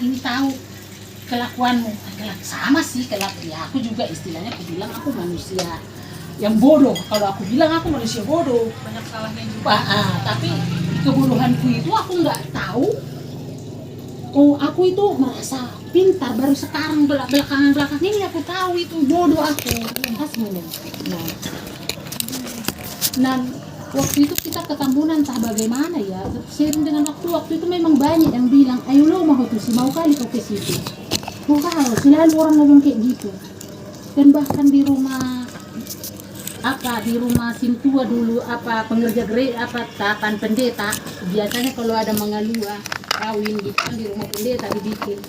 ini tahu kelakuanmu. Sama sih kelakuan. Ya aku juga istilahnya aku bilang aku manusia yang bodoh. Kalau aku bilang aku manusia bodoh, banyak salahnya juga. Tapi kebodohanku itu aku nggak tahu. Oh, aku itu merasa pintar baru sekarang belakangan ini aku tahu itu bodoh aku. Nah, waktu itu kita ketambunan entah bagaimana ya. Seiring dengan waktu itu memang banyak yang bilang, ayo lo mau tuh sih, mau kali kau ke situ. Mau kau, selalu orang ngomong kayak gitu. Dan bahkan di rumah Sintua dulu pengerja tapan pendeta, biasanya kalau ada mengalua kawin gitu kan di rumah pendeta dibikin.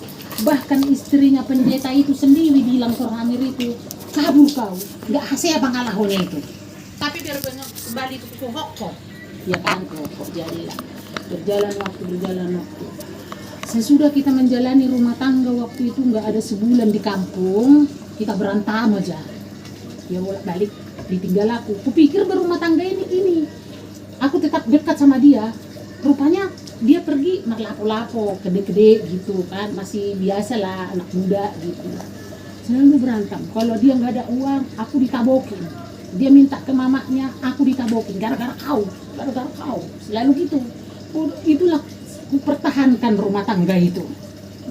Bahkan istrinya pendeta itu sendiri bilang ke Hamir itu, kabur kau, nggak hasil pengalahnya itu. Tapi biar kembali ke hokok, ya kan hokok jadilah. Berjalan waktu. Sesudah kita menjalani rumah tangga waktu itu nggak ada sebulan di kampung, kita berantem aja. Ya bolak-balik ditinggal aku. Kupikir berumah tangga ini aku tetap dekat sama dia. Rupanya dia pergi lapo-lapo, gede-gede gitu kan, masih biasa lah anak muda gitu. Selalu berantem. Kalau dia nggak ada uang, aku ditabokin. Dia minta ke mamanya, aku ditabokin. Gara-gara kau. Selalu gitu. Itulah kupertahankan rumah tangga itu.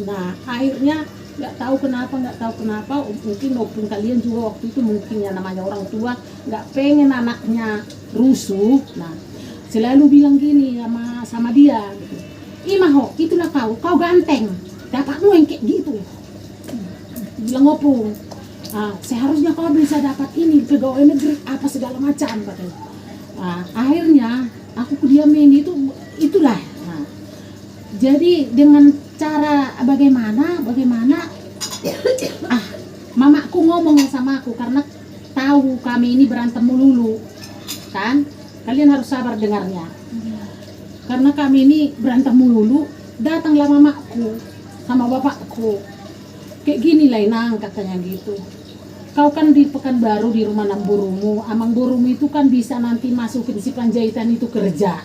Nah akhirnya nggak tahu kenapa, mungkin maupun kalian juga waktu itu mungkin ya namanya orang tua nggak pengen anaknya rusuh. Nah selalu bilang gini sama dia gitu. Imaho, itulah kau ganteng, dapatmu yang kayak gitu. Bilang ngopung, seharusnya kau bisa dapat ini pegawai negeri apa segala macam katanya. Akhirnya aku kudiamin itulah. Nah, jadi dengan cara bagaimana mamaku ngomong sama aku karena tahu kami ini berantem melulu kan. Kalian harus sabar dengarnya. Karena kami ini berantem melulu, datanglah mamaku sama bapakku. Kayak gini lah Inang katanya gitu. Kau kan di Pekanbaru di rumah Namburumu, Amang Burumu itu kan bisa nanti masukin si Panjaitan itu kerja.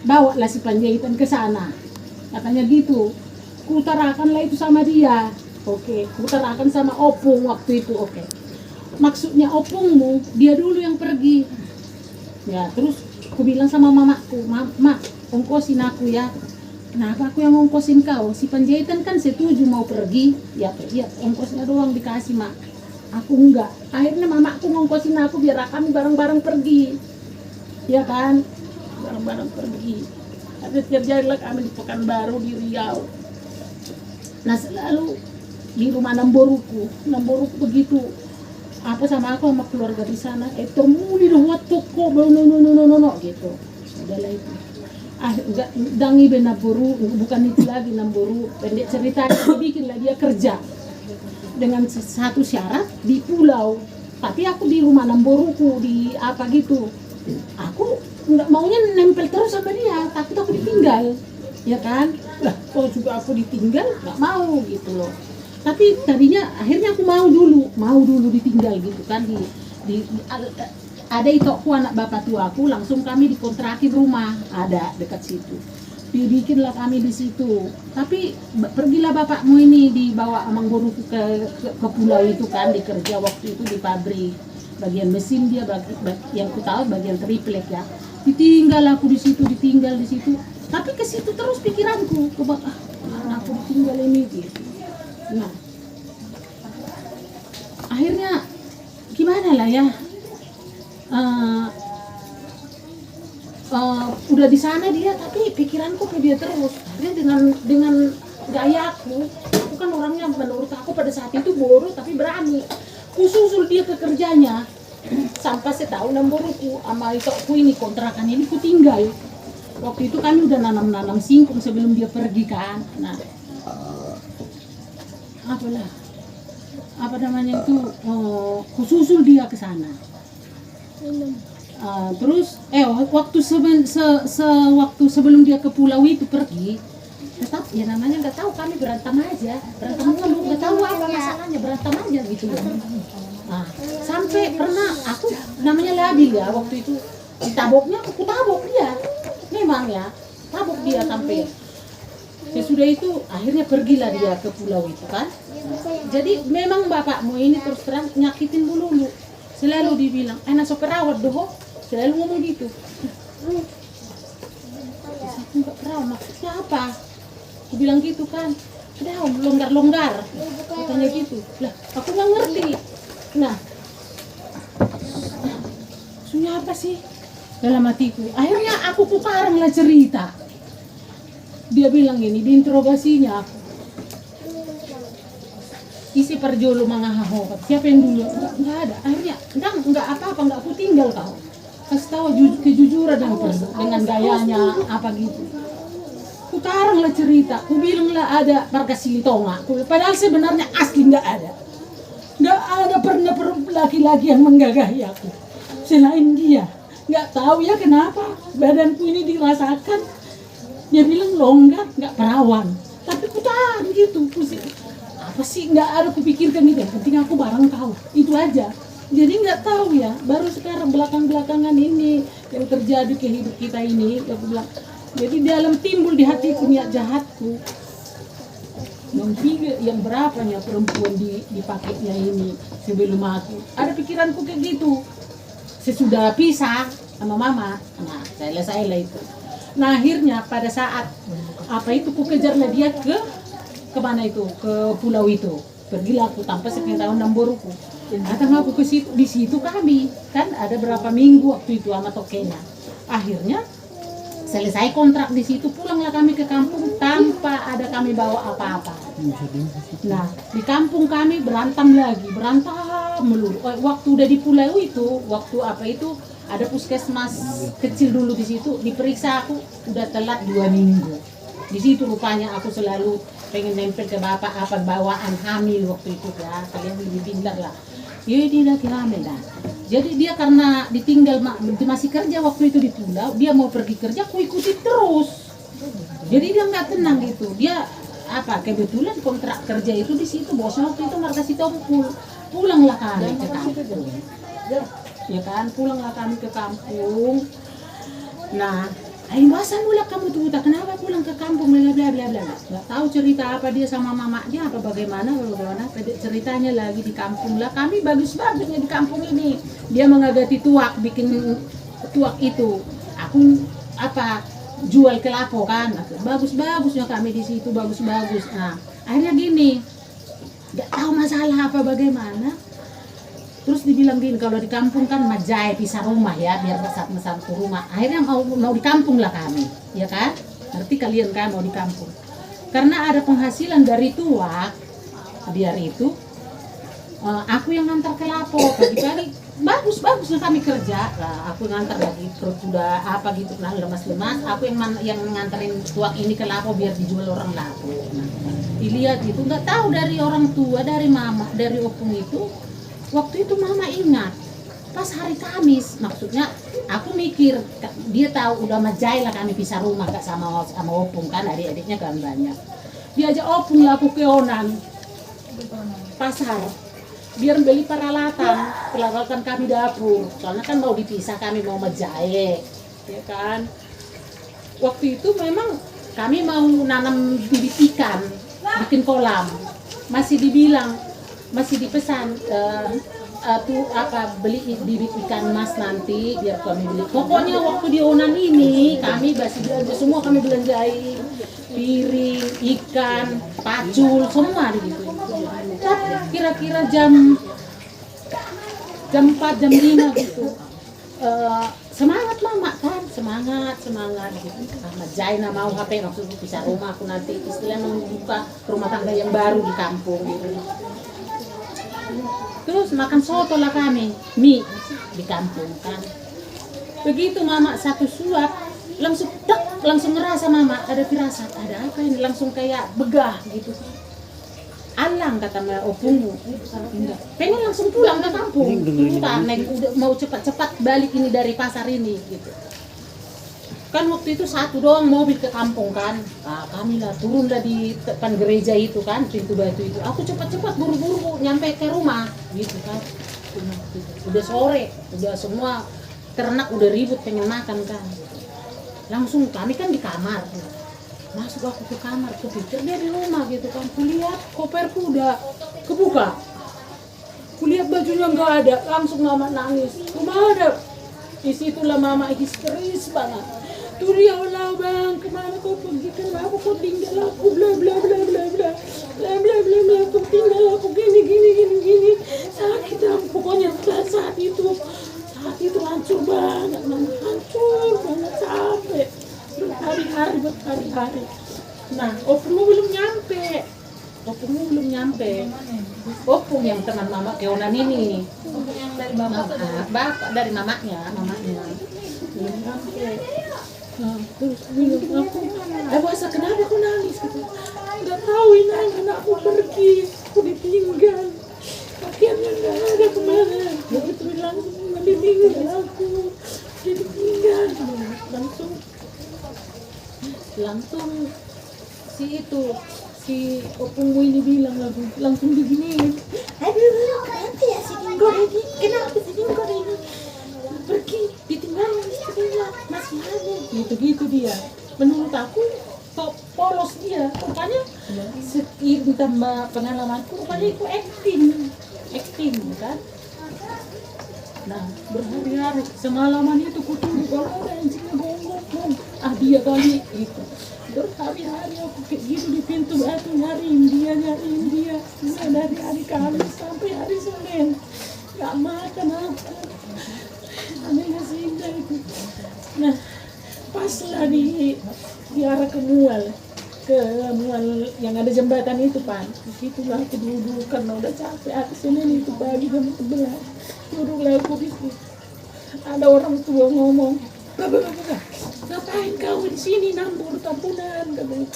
Bawa lah si Panjaitan ke sana. Katanya gitu. Kutarakanlah itu sama dia. Oke, kutarakan sama Opung waktu itu. Oke. Maksudnya Opungmu, dia dulu yang pergi. Ya, terus aku bilang sama mamaku, Mak, ongkosin aku ya. Kenapa aku yang ongkosin kau? Si Panjaitan kan setuju mau pergi. Ya, ongkosnya doang dikasih, Mak. Aku enggak. Akhirnya mamaku ngongkosin aku biar kami bareng-bareng pergi. Ya kan? Bareng-bareng pergi. Tapi terjadilah kami di Pekanbaru di Riau. Nah, selalu di rumah Namboruku begitu. Apa sama aku sama keluarga di sana temui dah waktu kok no gitu. Udahlah itu enggak dangi Namburu, bukan itu lagi Namburu. Pendek cerita bikinlah dia kerja dengan satu syarat di pulau, tapi aku di rumah Namboruku di apa gitu. Aku nggak maunya nempel terus sama dia, takut aku ditinggal, ya kan. Lah kalau juga aku ditinggal nggak mau gitu loh. Tapi tadinya akhirnya aku mau dulu ditinggal gitu kan ada itu aku anak bapak tuaku, langsung kami dikontrakin rumah ada dekat situ, dibikinlah kami di situ. Tapi pergilah bapakmu ini dibawa Amang Boruku ke pulau itu kan, dikerja waktu itu di pabrik bagian mesin dia yang ku tahu bagian triplek ya. Ditinggal di situ. Tapi ke situ terus pikiranku, aku ditinggal ini gitu. Nah, akhirnya gimana lah ya, udah di sana dia, tapi pikiranku ke dia terus. Dia dengan gaya aku kan orangnya menurut aku pada saat itu bodoh tapi berani. Kususul dia ke kerjanya sampai setahun Namboruku sama itu aku ini kontrakan ini ku tinggal. Waktu itu kami udah nanam singkong sebelum dia pergi kan. Nah, apa namanya itu kususul dia ke sana. Terus waktu sebelum dia ke pulau itu pergi, tetap ya namanya nggak tahu, kami berantem mulu, nggak tahu apa masalahnya, berantem aja gitu ya. Nah, sampai pernah aku namanya labil ya waktu itu ditaboknya, aku tabok dia memang ya, tabok dia sampai Sesudah itu akhirnya pergilah dia ke pulau itu kan. Jadi memang bapakmu ini terus terang nyakitin Bu Lulu. Selalu dibilang, enak so perawat doh. Selalu ngomong gitu. Aku nggak perawat, maksudnya apa? Aku bilang gitu kan. Udah longgar-longgar. Katanya gitu. Lah, aku nggak ngerti. Nah, maksudnya apa sih? Dalam hatiku. Akhirnya aku pukarang lah cerita. Dia bilang gini, diinterogasinya aku. Isi perjolo mangahaho, siapa yang dulu? Enggak ada. Akhirnya, enggak apa-apa, enggak aku tinggal kau. Kasih tahu kejujuran dengan gayanya apa gitu. Ku karang lah cerita, ku bilang lah ada warga Silitonga. Padahal sebenarnya asli enggak ada. Enggak ada pernah laki-laki yang menggagahi aku. Selain dia, enggak tahu ya kenapa badanku ini dirasakan. Dia bilang longgar, nggak perawan. Tapi ku tahan gitu. Apa sih nggak ada kupikirkan itu. Yang penting aku bareng kau. Itu aja. Jadi nggak tahu ya. Baru sekarang belakang-belakangan ini yang terjadi ke hidup kita ini. Aku bilang. Jadi dalam timbul di hatiku niat jahatku. Yang berapanya perempuan dipakainya ini sebelum aku. Ada pikiranku kayak gitu. Sesudah pisah sama mama. Nah, saya lah itu. Nah akhirnya pada saat apa itu ku kejarlah dia ke mana itu, ke pulau itu. Pergilah aku tanpa sepengetahuan namboruku. Datang aku ke situ, di situ kami kan ada berapa minggu waktu itu sama tokenya. Akhirnya selesai kontrak di situ, pulanglah kami ke kampung tanpa ada kami bawa apa-apa. Nah di kampung kami berantem melulu. Waktu udah di pulau itu, waktu apa itu ada puskesmas kecil dulu di situ, diperiksa aku udah telat 2 minggu. Di situ rupanya aku selalu pengen nempel ke bapak apa bawaan hamil waktu itu ya, kalian lebih pintar lah. Ya dia lagi hamil dah. Jadi dia karena ditinggal masih kerja waktu itu di pulau, dia mau pergi kerja, aku ikuti terus. Jadi dia nggak tenang gitu. Dia apa kebetulan kontrak kerja itu di situ, bosnya waktu itu nggak kasih tompul. Pulanglah kami ke kampung. Ya kan, pulanglah kami ke kampung. Nah, masa mula kamu tuh, kenapa pulang ke kampung, bla bla bla bla. Nggak tahu cerita apa dia sama mamanya, apa bagaimana. Ceritanya lagi di kampung lah. Kami bagus-bagusnya di kampung ini. Dia mengagati tuak, bikin tuak itu. Aku apa jual kelapa kan. Bagus-bagusnya kami di situ, bagus-bagus. Nah, akhirnya gini, nggak tahu masalah apa bagaimana. Terus dibilang gini, kalau di kampung kan majai pisah rumah ya, biar satu rumah. Akhirnya mau di kampung lah kami, ya kan? Ngerti kalian kan mau di kampung. Karena ada penghasilan dari tuak, biar itu aku yang ngantar ke lapo pagi-pagi. Bagus lah kami kerja. Lah, aku ngantar lagi terus sudah apa gitu, nah lemas-lemas. Aku yang nganterin tuak ini ke lapo biar dijual orang lapo. Nah, dilihat itu nggak tahu dari orang tua, dari mama, dari opung itu. Waktu itu mama ingat pas hari Kamis, maksudnya aku mikir dia tahu udah majai lah kami pisah rumah gak sama opung kan, adik-adiknya kan banyak. Diajak opung lah aku ke Onan pasar biar beli peralatan kami dapur, soalnya kan mau dipisah, kami mau majai ya kan. Waktu itu memang kami mau nanam bibit ikan, bikin kolam, masih dipesan tuh apa beli bibit ikan mas nanti biar kami beli. Pokoknya waktu di Onan ini kami masih belanja semua, kami belanjai piring, ikan, pacul, semua gitu. Kira-kira jam 4, jam 5 gitu. Semangat mama kan, semangat gitu. Ahmad Jaina mau HP maksudnya bisa rumah aku nanti istilahnya membuka rumah tangga yang baru di kampung gitu. Terus makan soto lah kami, mie di kampung kan. Begitu mama satu suap, langsung ngerasa mama ada firasat, ada apa ini, langsung kayak begah gitu. Alang kata opungmu, pengen langsung pulang ke kampung. Udah mau cepat-cepat balik ini dari pasar ini gitu. Kan waktu itu satu doang mobil ke kampung kan. Nah, kami lah turunlah di depan gereja itu kan, pintu batu itu. Aku cepat-cepat buru-buru nyampe ke rumah gitu kan. Udah sore, udah semua ternak udah ribut pengen makan kan. Langsung kami kan di kamar. Masuk aku ke kamar, kupikir dia di rumah gitu kan. Kulihat koperku udah kebuka. Kulihat bajunya nggak ada, langsung mama nangis. Kemana? Disitulah mama histeris banget. Tuh dia, Allah bang, kemana kau pergi? Kenapa kau tinggal aku? Bla bla bla bla bla bla bla bla bla. Kau tinggal aku gini gini gini gini. Sakit aku pokoknya saat itu hancur banget, mama hancur banget sampai berhari-hari. Nah, opungmu belum nyampe. Opung yang teman mama Keonan ini. Yang dari bapak Dari mamanya. Belum nyampe. Nah, terus bilang aku, Wasa kenapa aku nangis gitu? Nggak tahu Inang, anakku pergi, aku ditinggal. Akhirnya nggak ada kemana. Begitu langsung ditinggal aku, ditinggal. Langsung si opungmu ini bilang langsung diginiin. Aduh, kenapa ya si Dinggo ini? Kenapa si Dinggo ini? Pergi, ditinggal istrinya, masih ada. Gitu dia. Menurut aku polos dia. Rupanya seiring tambah pengalamanku, rupanya itu acting kan. Nah, berhari-hari semalaman itu kutunggu kalau ada anjingnya gonggong. Dia kali itu. Berhari-hari aku kayak gitu di pintu batu nyariin dia. Dari hari Kamis sampai hari Senin. Gak makan aku. Anehnya Sinda itu. Nah, pas lah di arah ke mual yang ada jembatan itu Pan. Disitulah aku duduk karena udah capek. Hari Senin itu pagi jam 11. Duduklah aku di situ. Ada orang tua ngomong, Bapak, ngapain kau di sini nambur tampunan? Katanya.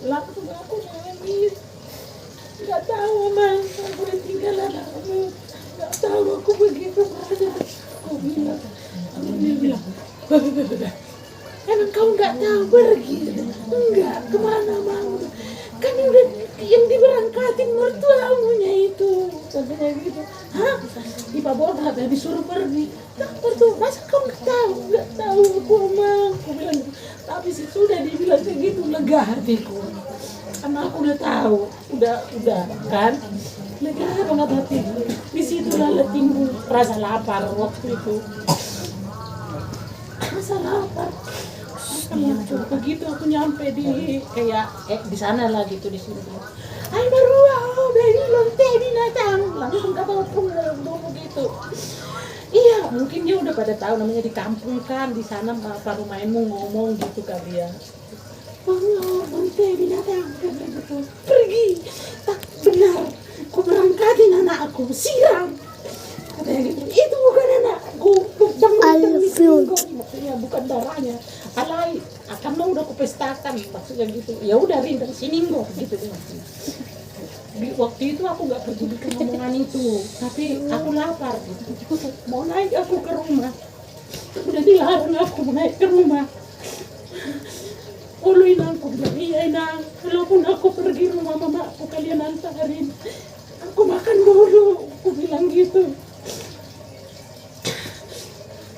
Langsung aku nangis. Gak tahu Mang, aku ditinggal anakku. Gak tahu aku begitu aja. Dia bilang, Bapak, emang kau nggak tahu pergi? Enggak, kemana Mang? Kan udah yang diberangkatin mertuamunya itu. Katanya gitu. Hah? Di Paboda disuruh pergi. Kenapa tuh? Masa kau nggak tahu? Nggak tahu aku Mang. Aku bilang gitu. Tapi sih sudah dibilang kayak gitu lega hatiku. Karena aku udah tahu, udah kan. Lega banget hatiku. Di situlah timbul rasa lapar waktu itu. Rasa lapar. Begitu aku nyampe di kayak di sana lah gitu di sini. Ay Marua, baby lonte binatang. Langsung kata dulu gitu. Iya, mungkin dia udah pada tahu namanya di kampung kan, di sana baru mainmu ngomong gitu kali ya. Oh, lonte binatang. Pergi. Tak benar. Ku berangkatin anakku, siram. Katanya gitu. Itu bukan anakku. Maksudnya bukan darahnya. Alai, akan udah kupestakan maksudnya gitu. Ya udah rindang sini kok gitu dia maksudnya. Waktu itu aku nggak pedulikan omongan itu, tapi aku lapar gitu. Mau naik aku ke rumah. Udah dilarang aku naik ke rumah. Ulu Inang, aku bilang iya Inang, walaupun aku pergi rumah mama aku kalian antarin. Aku makan dulu, aku bilang gitu.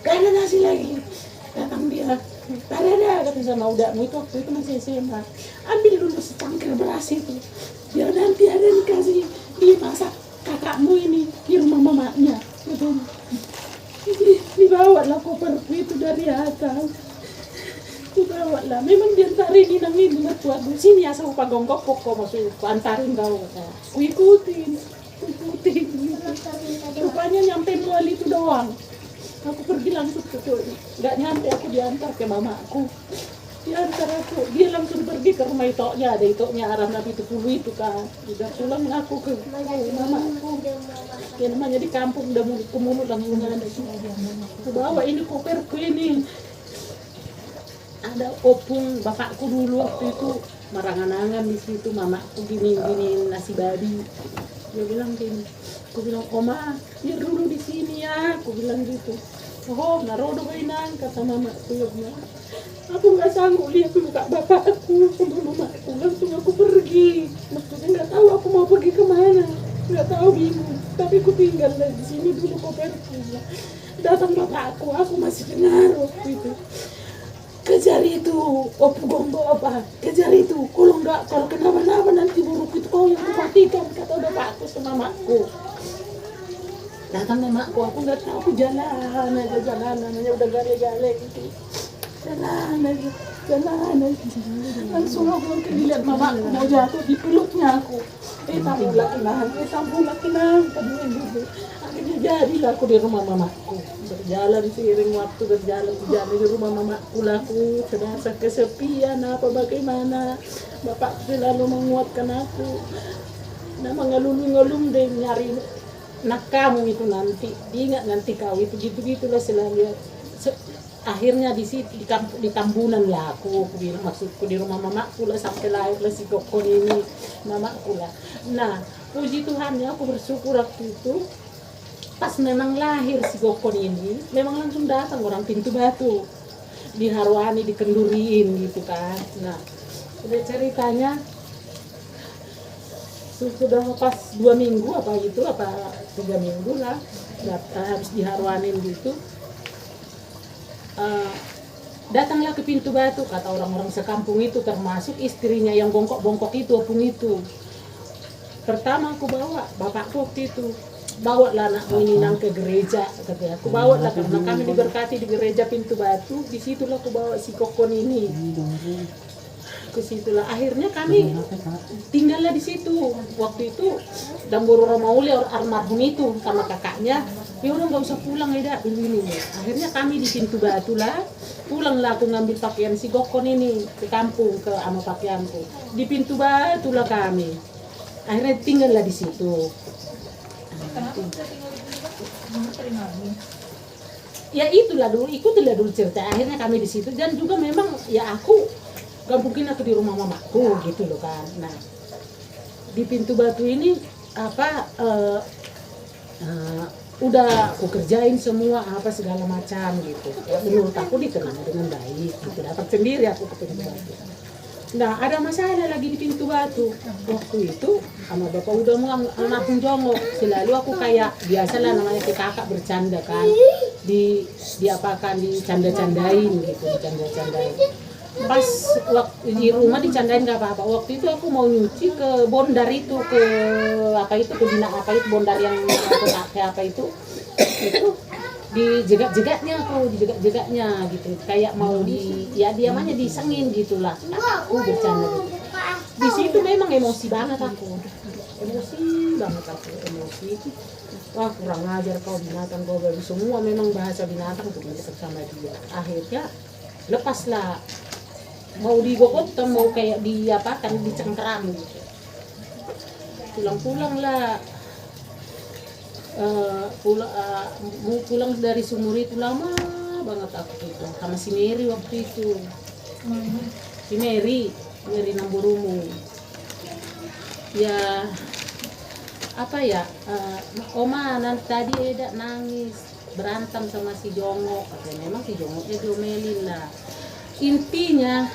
Gak ada nasi lagi. Datang dia. Ada kata sama udakmu itu waktu itu masih SMA. Ambil dulu secangkir beras itu. Biar nanti ada dikasih dimasak kakakmu ini di rumah mamanya. Gitu. Dibawa lah koperku itu dari atas. Dibawa lah. Memang diantarin Inang ini mertua. Di sini asal upah gonggok kok maksudnya. Aku antarin kau. Aku ikutin. Rupanya nyampe mual itu doang. Aku pergi langsung ke tuh, nggak nyampe aku diantar ke mamaku. Diantar aku, dia langsung pergi ke rumah itoknya, ada itoknya Aram Nabi Tepulu itu kan. Udah pulang aku ke mamaku. Ya namanya di kampung udah mulut ke mulut langsung ada. Aku bawa ini koperku ini. Ada opung bapakku dulu waktu itu marangan-angan di situ, mamaku gini nasi babi. Dia bilang gini. Aku bilang, Oma, biar dulu di sini ya. Aku bilang gitu. Oh, narodo Inang, kata mamaku. Ya bilang, aku nggak sanggup lihat muka bapakku sama mamaku. Langsung aku pergi. Maksudnya nggak tahu aku mau pergi kemana. Nggak tahu bingung. Tapi aku tinggal di sini dulu koperku. Datang bapakku, aku masih dengar waktu itu. Kejar itu itu opu gombo apa kejar itu, kalau kenapa-napa nanti buruk itu kau yang mematikan, kata bapakku sama mamaku. Datang mamaku, aku nggak tahu, aku jalan aja udah gale-gale gitu, jalan aja langsung aku dilihat mamaku mau jatuh, dipeluknya aku, tamu laki nah tadinya gitu. Akhirnya jadilah aku di rumah mamaku, berjalan seiring waktu, berjalan di rumah mamaku laku terasa kesepian apa bagaimana. Bapakku selalu menguatkan aku, nah mengelum deh nyari nak kamu itu nanti, ingat nanti kau itu gitu-gitulah selalu. Akhirnya di situ di Tambunan lah aku bilang, maksudku di rumah mamaku lah sampai lahirlah si Kokon ini mamaku lah. Nah puji Tuhan ya, aku bersyukur waktu itu pas memang lahir si Kokon ini memang langsung datang orang Pintu Batu, diharwani, dikenduriin gitu kan. Nah udah ceritanya sudah pas 2 minggu apa 3 minggu lah habis diharwanin gitu. Datanglah ke Pintu Batu, kata orang-orang sekampung itu, termasuk istrinya yang bongkok-bongkok itu, opung itu. Pertama aku bawa bapakku waktu itu, bawa lah anakmu ini nang ke gereja, katanya. Aku bawa lah karena kami diberkati di gereja Pintu Batu, disitulah aku bawa si Kokon ini. Ke situlah akhirnya kami tinggallah di situ. Waktu itu Damburu Romauli almarhum itu sama kakaknya, ya udah nggak usah pulang ya ini. Akhirnya kami di Pintu Batu lah, pulanglah aku ngambil pakaian si Kokon ini ke kampung ke ama pakaianku. Di Pintu Batu lah kami. Akhirnya tinggallah di situ. Ya itulah dulu, ikutilah dulu cerita. Akhirnya kami di situ dan juga memang ya aku gak mungkin aku di rumah mamaku gitu loh kan. Nah di Pintu Batu ini udah aku kerjain semua apa segala macam gitu ya, menurut aku diterima dengan baik gitu, dapat sendiri aku ke Pintu Batu. Nah ada masalah lagi di Pintu Batu waktu itu sama bapak udah mau almarhum jongok, selalu aku kayak biasalah namanya ke kakak bercanda kan, diapakan dicanda-candain gitu, dicanda-candain. Pas waktu di rumah dicandain gak apa-apa. Waktu itu aku mau nyuci ke bondar itu, ke apa itu, ke bina apa itu, bondar yang apa itu dijegat-jegatnya gitu, kayak mau ya diamannya disengin gitulah. Aku bercanda gitu. Di situ memang emosi banget aku. Wah kurang ajar kau binatang, kau baru semua memang bahasa binatang untuk mendekat sama dia. Akhirnya lepaslah, mau digokotan, mau kayak diapakan, dicengkeram gitu. Pulang lah, mau pulang dari sumur itu lama banget aku itu sama si Mary waktu itu. Si Mary Namburumu ya apa ya, Oma nanti tadi Eda nangis berantem sama si Jongok, katanya memang si Jongoknya diomelin lah. Intinya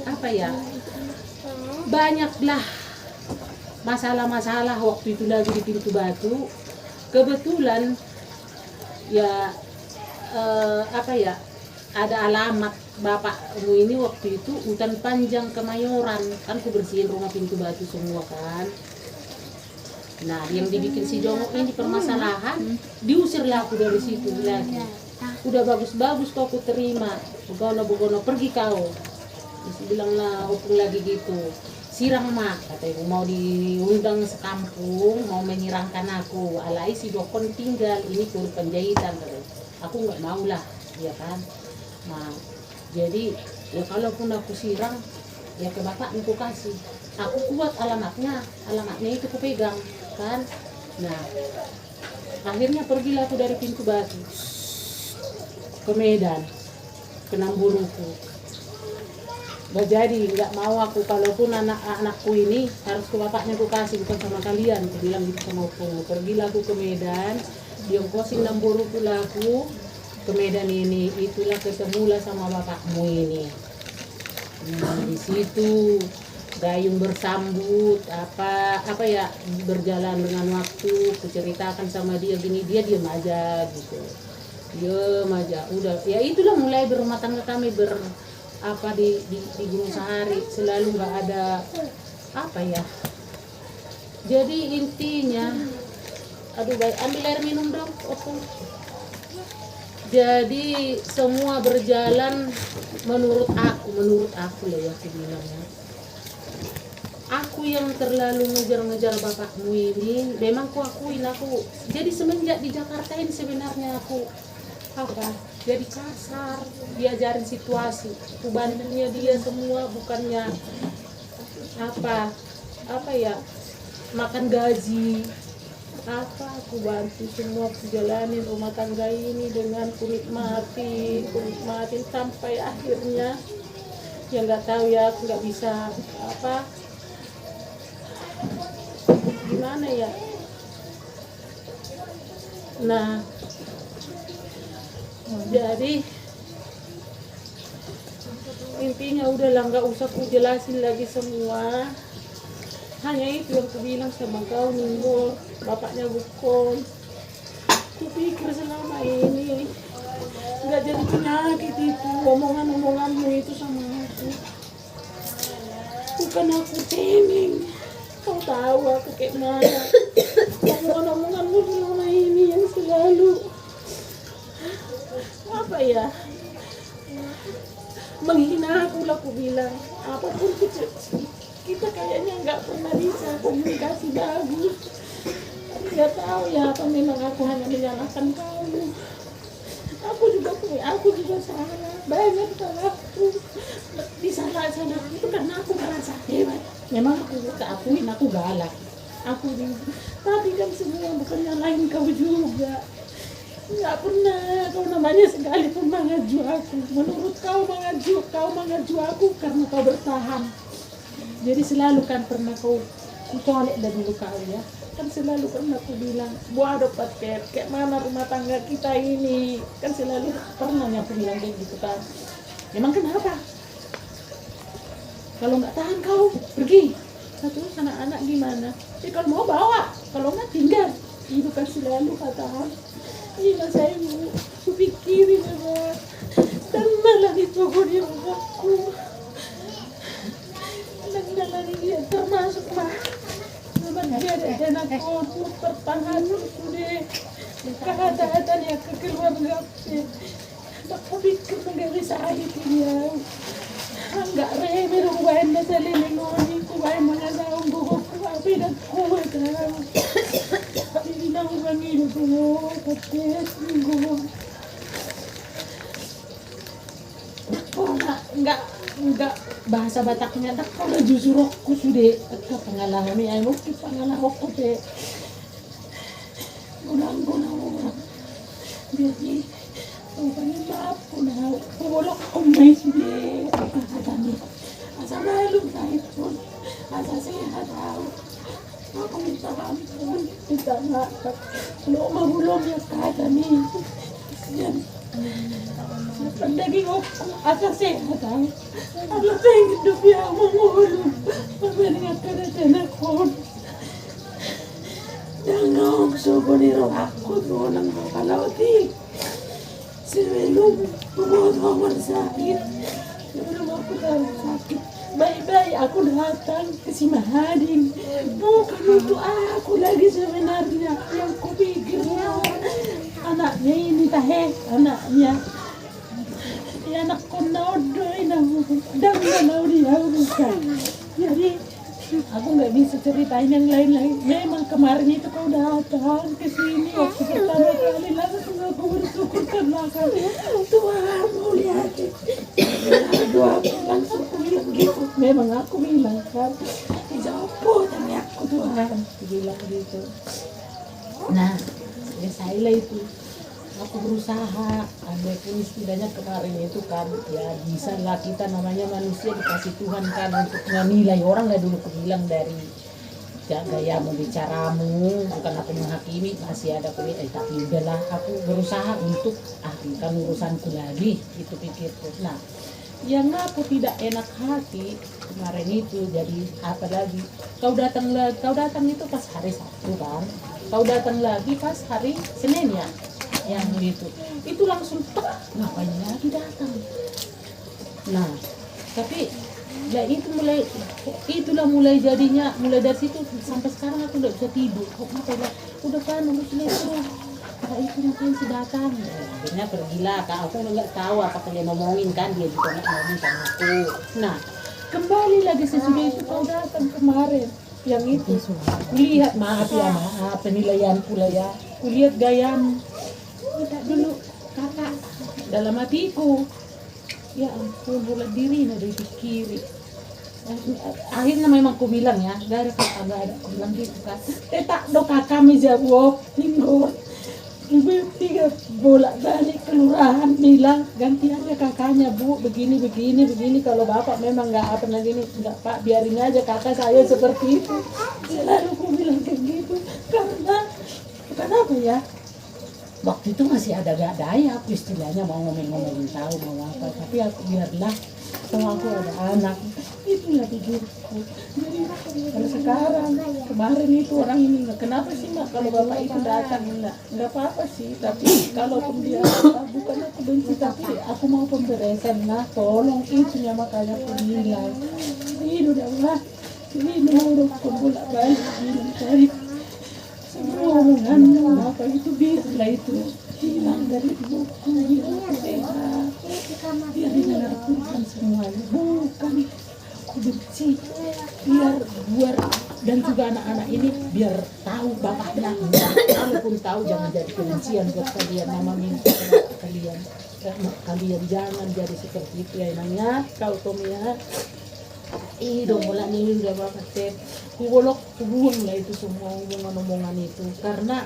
apa ya, banyaklah masalah-masalah waktu itu lagi di Pintu Batu. Kebetulan ya apa ya, ada alamat bapakmu ini waktu itu hutan panjang Kemayoran kan, ku bersihin rumah Pintu Batu semua kan. Nah yang dibikin si Jongok ini permasalahan, diusirlah aku dari situ lagi. Udah bagus-bagus kok aku terima, begono pergi kau. Terus bilanglah opung lagi gitu, sirang mak katanya, mau diundang sekampung, mau menyirangkan aku, alai si Dokon tinggal ini kur penjahitan katanya. Aku nggak mau lah, ya kan. Nah jadi ya kalaupun aku sirang ya ke bapak aku kasih, aku kuat alamatnya itu ku pegang kan. Nah akhirnya pergilah aku dari Pintu Batu ke Medan, ke Namburuku. Gak jadi, nggak mau aku, kalaupun anak-anakku ini harus ke bapaknya aku kasih, bukan sama kalian. Aku bilang gitu sama aku. Pergilah aku ke Medan, diongkosin Namburuku laku ke Medan ini, itulah ketemulah sama bapakmu ini. Nah, di situ gayung bersambut, apa ya, berjalan dengan waktu. Kuceritakan sama dia gini, dia diam aja gitu. Diam aja, udah ya itulah mulai berumah tangga kami apa di Gunung Sahari, selalu nggak ada apa ya. Jadi intinya, aduh baik, ambil air minum dong, Opung. Jadi semua berjalan menurut aku lah ya, aku bilangnya. Aku yang terlalu ngejar-ngejar bapakmu ini, memang ku akuin aku. Jadi semenjak di Jakarta ini sebenarnya aku apa? Jadi kasar, diajarin situasi. Aku bantunya dia semua, bukannya apa ya, makan gaji. Apa aku bantu semua, aku jalanin rumah tangga ini dengan kunikmatin sampai akhirnya ya nggak tahu ya, aku nggak bisa apa gimana ya. Nah jadi intinya udahlah, nggak usah ku jelasin lagi semua. Hanya itu yang ku bilang sama kau, Ninggo, bapaknya Bukom. Ku pikir selama ini nggak jadi penyakit itu omongan-omonganmu itu sama aku. Bukan aku cengeng, kau tahu aku kayak mana. Omongan-omonganmu selama ini yang selalu apa ya, menghina aku lah, aku bilang apapun kita kayaknya nggak pernah bisa komunikasi bagus. Tapi nggak tahu ya apa memang aku hanya menyalahkan kamu. Aku juga salah, banyak salahku. Disalah-salah itu karena aku merasa hebat. Memang aku akuin aku galak, tapi kan semua bukan nyalahin kau juga. Nggak pernah kau namanya sekalipun mengaju aku. Menurut kau mengaju aku karena kau bertahan. Jadi selalu kan pernah kau colek dari dulu kau ya. Kan selalu pernah aku bilang, buah dapat kayak mana rumah tangga kita ini. Kan selalu pernah aku bilang kayak gitu kan. Memang kenapa? Kalau nggak tahan kau pergi. Satu anak-anak gimana? Kalau mau bawa, kalau nggak tinggal. Itu kan selalu katakan. Iya saya pikirin apa dan malah ditunggu aku dan lagi dia termasuk mah dia ada anak aku pertahan sudah kehadatan ya ke keluarga aku pikir negara saya dia enggak remeh rubahin masalah ini kubahin mengasahun buku apa dan kuwe kan bilang bangi dulu pakai minggu enggak bahasa Bataknya tak kalau jujur aku sudah pengalaman ya mungkin pengalaman aku deh gulang orang jadi pengen maaf udah bolok omai sudah kata nih asal malu naik pun asal sehat tahu aku minta ampun, minta maaf. Kalau mau belum ya kata nih, dan pendaging aku asal sehat tahu. Allah pengen hidup yang mengulung, memberikan kerajaan aku. Jangan soboniro aku tuh nang kalau ti sebelum umur sakit, sebelum aku tahu sakit. Baik-baik aku datang ke si Mahadin bukan untuk aku lagi sebenarnya yang kupikirnya anaknya ini anaknya ya anak konodo ini dan mau dia bukan. Jadi aku nggak bisa ceritain yang lain-lain. Memang kemarin itu kau datang ke sini waktu pertama kali langsung aku bersyukur karena Tuhan mau lihat doa aku langsung aku bilang gitu. Memang aku bilang kan dijawab tanya aku Tuhan aku bilang gitu. Nah selesai lah itu aku berusaha ada pun setidaknya kemarin itu kan ya bisa lah kita namanya manusia dikasih Tuhan kan untuk menilai orang lah dulu aku bilang dari gaya membicaramu bukan aku menghakimi masih ada tapi udahlah aku berusaha untuk kan urusanku lagi itu pikirku. Nah yang aku tidak enak hati kemarin itu jadi apa lagi kau datang itu pas hari Sabtu kan kau datang lagi pas hari Senin ya yang itu langsung ngapain lagi datang. Nah Tapi ya itulah mulai jadinya, mulai dari situ sampai sekarang aku udah bisa tidur. Kenapa ya? Udah kan udah selesai. Kak itu ngapain sih datang? Ya, akhirnya pergilah. Kak aku nggak tahu apa kalian ngomongin kan, dia juga nggak ngomong sama aku. Nah kembali lagi sesudah itu kau datang kemarin yang itu. Kulihat maaf penilaian pula ya. Kulihat gayamu. Minta dulu kakak dalam hatiku. Ya ampun, bulat diri nada dipikiri. Akhirnya memang aku bilang ya, gak ada kakak, gak ada. Aku bilang gitu kan. Tak do kakak jawab, tinggal. Ibu tiga bolak-balik kelurahan bilang ganti aja kakaknya bu, begini kalau bapak memang nggak apa gini nggak pak biarin aja kakak saya seperti itu. Selalu aku bilang kayak gitu karena kenapa ya? Waktu itu masih ada gak daya aku istilahnya mau ngomong-ngomongin tahu mau apa, tapi aku biarlah kalau aku ada anak itulah pikirku. Jadi kalau sekarang kemarin itu orang ini nggak kenapa sih mak kalau bapak itu datang nggak apa-apa sih, tapi kalaupun dia bukan aku benci tapi aku mau pemberesan nah tolong itunya makanya aku bilang ini udah ini udah bolak balik ini cari semua omongan apa itu biarlah itu hilang dari buku biar dimengertikan semuanya bukan aku benci biar dan juga anak-anak ini biar tahu bapaknya walaupun tahu jangan jadi kebencian buat kalian mama minta kalian jangan jadi seperti itu ya namanya kau Tomia dong bola nih udah bapak cek hubung lah itu semua omongan itu karena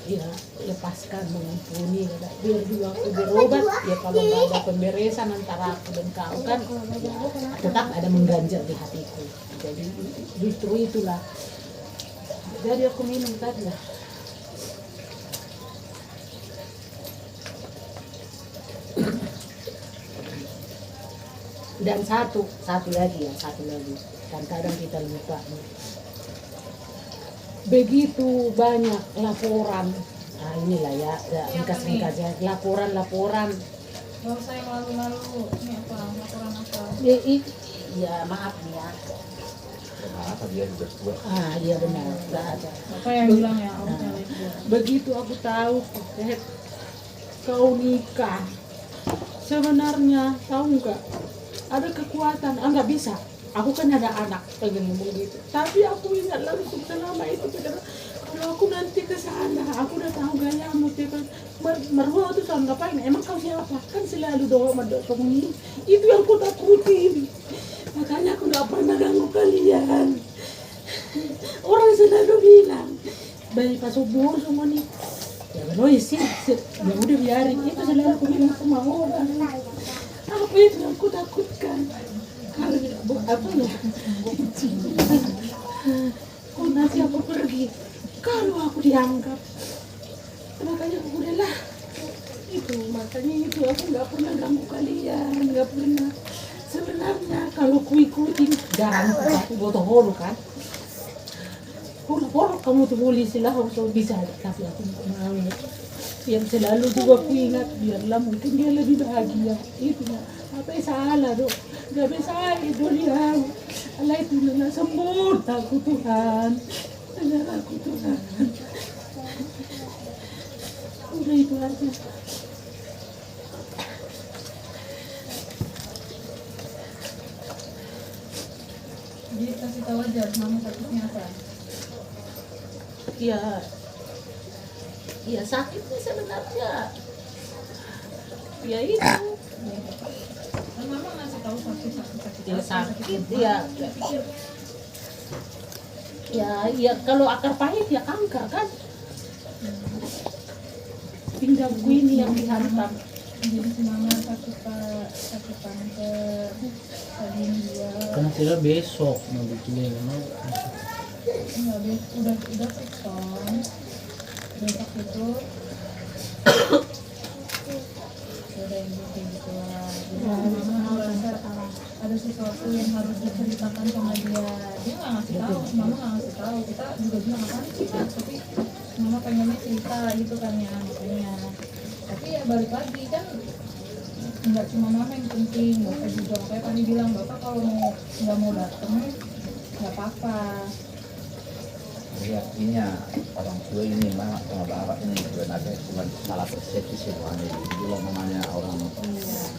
ya lepaskan mengampuni biar juga aku berobat ya kalau nggak ada pemberesan antara aku dan kau kan ya, tetap ada mengganjal di hatiku jadi justru itulah jadi aku minum tadi lah. Dan satu lagi kan kadang kita lupa begitu banyak laporan nah inilah ya ringkas ya laporan Gak usah yang lalu-lalu, ini apa, laporan apa? ya maaf nih ya apa dia juga buat iya benar nggak ada Apa yang bilang ya, aku nyari gua. begitu aku tahu kau nikah sebenarnya tahu nggak ada kekuatan nggak bisa aku kan ada anak pengen ngomong gitu tapi aku ingat langsung selama itu kalau aku nanti ke sana aku udah tahu gayamu merua tuh soal ngapain emang kau siapa kan selalu doa kamu itu yang aku takutin makanya aku nggak pernah ganggu kalian orang selalu bilang baik pas subur semua nih ya bener sih ya udah biarin itu selalu aku bilang sama orang apa itu yang aku takutkan kalau apa ya kok nanti aku pergi kalau aku dianggap makanya aku udah lah itu makanya itu aku nggak pernah ganggu kalian nggak pernah sebenarnya kalau ku ikutin jarang aku botoh kan huruf kamu tuh polisi lah harus bisa tapi aku nggak mau yang selalu juga ku ingat biarlah mungkin dia lebih bahagia itu apa yang salah dok gak bisa itu lihat Allah itu nana sembuh aku Tuhan dengar aku Tuhan udah itu aja Jadi kasih tahu aja, mama sakitnya apa? ya sakitnya sebenarnya ya itu Kan mama ngasih tahu sakit ya sakit ya kalau akar pahit ya kanker kan pinggangku ini yang dihantam Jadi si mama sakit kanker tadi dia Kan kira besok mau bikin enggak udah perikson besok itu udah ibu kayak gitu lah jadi mama merasa ada sesuatu yang harus diceritakan sama dia nggak ngasih tahu mama nggak ngasih tahu kita juga bilang apa sih Kak? Tapi mama pengennya cerita gitu kan ya makanya tapi ya balik lagi kan nggak cuma mama yang penting, bapak juga. Makanya kami bilang bapak kalau nggak mau datang nggak apa-apa. Jadi artinya orang tua ini mama sama bapak ini sebenarnya cuma salah persepsi semuanya. Jadi kalau namanya orang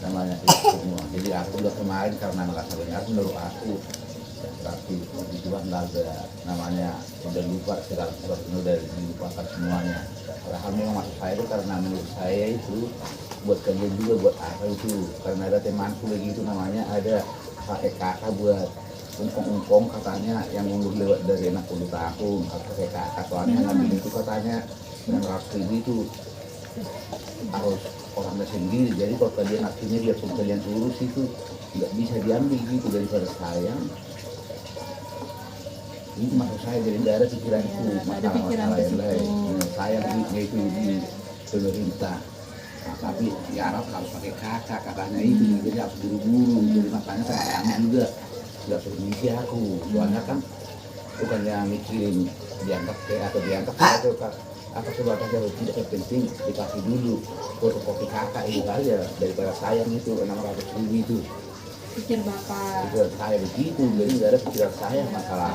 namanya itu semua. Jadi aku udah kemarin karena merasa benar menurut aku. Tapi di Tuhan ada namanya udah lupa segala sesuatu udah dilupakan semuanya. Padahal memang maksud saya itu karena menurut saya itu buat kalian juga buat apa itu karena ada temanku begitu namanya ada pakai kakak buat ungkong katanya yang mundur lewat dari anak 10 tahun pakai kakak soalnya ngambil itu katanya yang rapi itu harus orangnya sendiri. Jadi kalau kalian akhirnya dia pun kalian urus itu nggak bisa diambil gitu daripada sayang. Ini maksud saya jadi nggak ada pikiran itu masalah yang lain. Saya duitnya itu di pemerintah. Nah, tapi di Arab harus pakai kakak katanya itu jadi harus buru-buru. Jadi makanya sayangnya juga nggak permisi aku. Soalnya kan bukannya mikirin dianggap atau dianggap atau apa sebab saja tidak penting dikasih dulu fotokopi kakak itu aja daripada sayang itu 600.000 itu. Pikir bapak. Pikiran saya begitu, jadi nggak ada pikiran saya masalah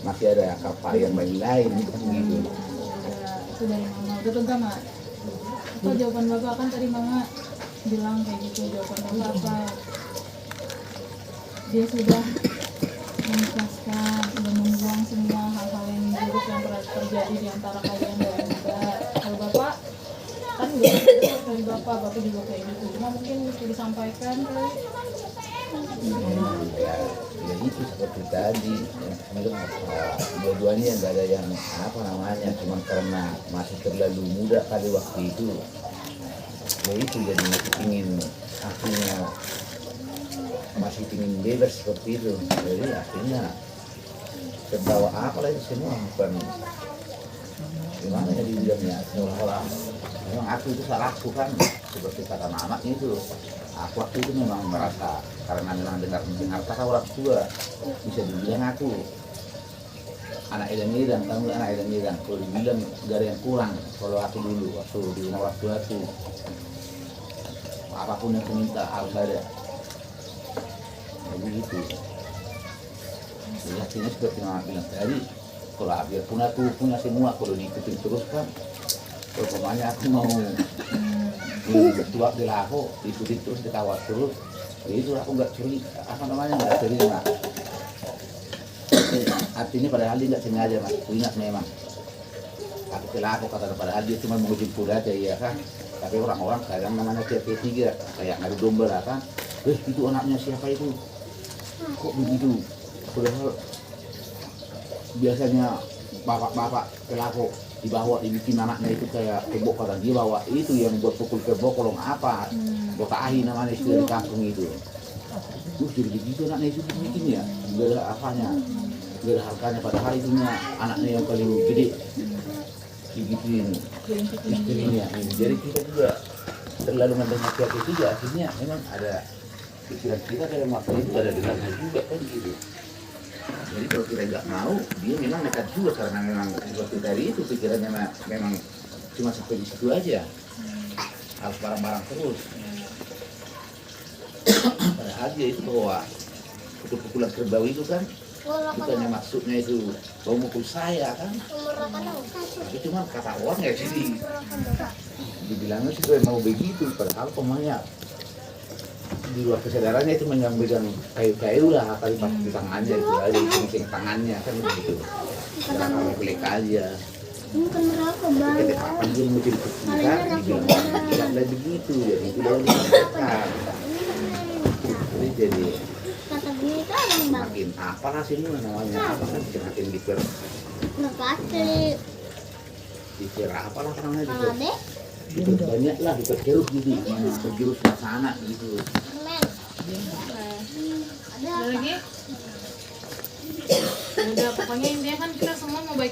masih ada kapal yang lain gitu. Itu dari mama. Udah pegang nggak? Apa jawaban bapak kan tadi mama bilang kayak gitu, jawaban bapak apa? Dia sudah mengikhlaskan, sudah membuang semua hal-hal yang buruk yang pernah terjadi di antara kalian dari muda. Kalau bapak kan udah dari bapak juga kayak gitu. Cuma mungkin mesti disampaikan kali. Ya itu seperti tadi dua-duanya nggak ada yang apa namanya cuma karena masih terlalu muda kali waktu itu ya itu jadi masih ingin akhirnya masih ingin bebas seperti itu jadi akhirnya terbawa apa lagi semua bukan gimana ya dibilangnya seolah-olah memang aku itu salahku kan seperti kata mama itu aku waktu itu memang merasa karena memang dengar kata orang tua bisa dibilang aku anak edan-edan kamu anak edan-edan kalau dibilang gak ada yang kurang kalau aku dulu waktu di rumah orang tua aku apapun yang aku minta harus ada begitu jadi akhirnya seperti mama bilang tadi kalau biarpun aku punya semua kalau diikutin terus kan kalau pokoknya aku mau tua di lahu ikutin terus dikawal terus ya itu aku nggak curi apa namanya nggak terima artinya padahal dia nggak sengaja mas aku ingat memang aku ke lahu kata padahal dia cuma mau jemput aja ya kan tapi orang-orang kadang namanya tiga kayak ngadu domba lah kan itu anaknya siapa itu kok begitu padahal biasanya bapak-bapak ke lahu dibawa dibikin anaknya itu kayak kebok kata dia bawa itu yang buat pukul kebok kolong apa botahi namanya istilah di kampung itu jadi begitu anaknya itu bikin ya nggak ada apanya nggak ada harganya padahal itunya anaknya yang paling gede dibikin istrinya jadi kita juga terlalu mendengar siapa juga akhirnya memang ada pikiran kita kayak waktu itu ada dengarnya juga kan gitu. Jadi kalau kita nggak mau, dia memang nekat juga karena memang seperti tadi itu pikirannya memang cuma sampai di situ aja, harus barang-barang terus. Padahal dia itu bawa pukul-pukulan kerbau itu kan, bukannya maksudnya itu mau mukul saya kan, tapi cuma kata orang ya jadi dibilangnya sih gue mau begitu, padahal pemainnya di luar kesadarannya itu megang kayu-kayu lah kali pas di tangannya itu aja iseng tangannya kan begitu karena kalau pelik aja ketika kapan dia mau jadi kita dibilang tidak lagi begitu jadi tidak lagi disampaikan jadi makin apa hasilnya namanya apa kan makin dikira apalah namanya itu banyak lah dipergerus gitu bergerus suasana gitu ada lagi? Udah pokoknya intinya kan kita semua mau baik-baik